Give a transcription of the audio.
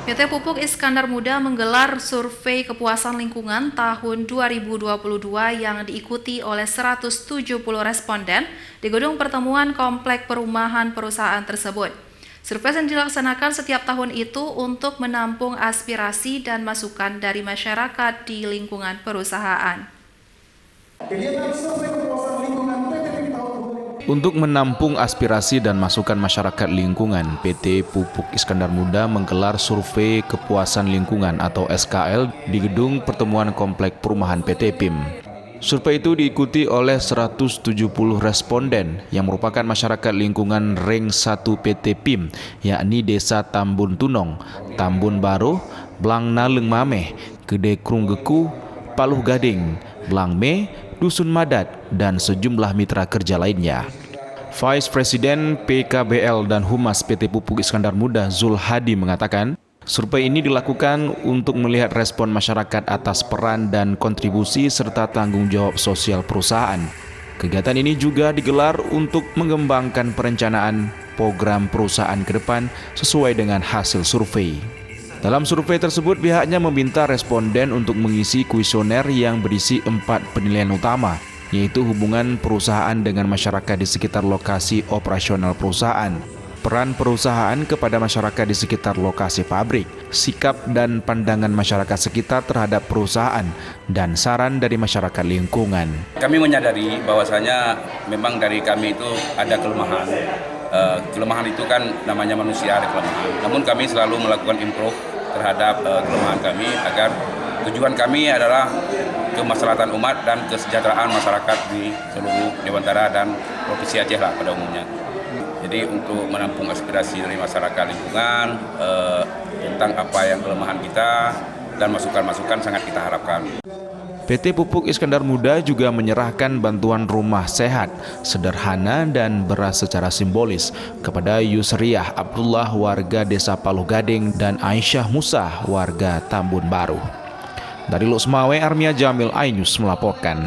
PT Pupuk Iskandar Muda menggelar survei kepuasan lingkungan tahun 2022 yang diikuti oleh 170 responden di gedung pertemuan komplek perumahan perusahaan tersebut. Survei yang dilaksanakan setiap tahun itu untuk menampung aspirasi dan masukan dari masyarakat di lingkungan perusahaan. Untuk menampung aspirasi dan masukan masyarakat lingkungan, PT Pupuk Iskandar Muda menggelar survei kepuasan lingkungan atau SKL di gedung pertemuan komplek perumahan PT PIM. Survei itu diikuti oleh 170 responden yang merupakan masyarakat lingkungan Ring 1 PT PIM, yakni Desa Tambun Tunong, Tambun Baru, Blang Naleng Mameh, Gede Krunggeku, Paluh Gading, Blang Me, Dusun Madat, dan sejumlah mitra kerja lainnya. Vice Presiden PKBL dan Humas PT Pupuk Iskandar Muda Zul Hadi mengatakan, survei ini dilakukan untuk melihat respon masyarakat atas peran dan kontribusi serta tanggung jawab sosial perusahaan. Kegiatan ini juga digelar untuk mengembangkan perencanaan program perusahaan ke depan sesuai dengan hasil survei. Dalam survei tersebut, pihaknya meminta responden untuk mengisi kuesioner yang berisi 4 penilaian utama, yaitu hubungan perusahaan dengan masyarakat di sekitar lokasi operasional perusahaan, peran perusahaan kepada masyarakat di sekitar lokasi pabrik, sikap dan pandangan masyarakat sekitar terhadap perusahaan, dan saran dari masyarakat lingkungan. Kami menyadari bahwasanya memang dari kami itu ada kelemahan. Kelemahan itu kan namanya manusia, ada kelemahan. Namun kami selalu melakukan improve terhadap kelemahan kami agar tujuan kami adalah kemaslahatan umat dan kesejahteraan masyarakat di seluruh Dewantara dan Provinsi Aceh lah pada umumnya. Jadi untuk menampung aspirasi dari masyarakat lingkungan tentang apa yang kelemahan kita dan masukan-masukan sangat kita harapkan. PT Pupuk Iskandar Muda juga menyerahkan bantuan rumah sehat, sederhana dan beras secara simbolis kepada Yusriah Abdullah warga Desa Paluh Gading dan Aisyah Musa warga Tambun Baru. Dari Losmawe, Armia Jamil, iNews melaporkan.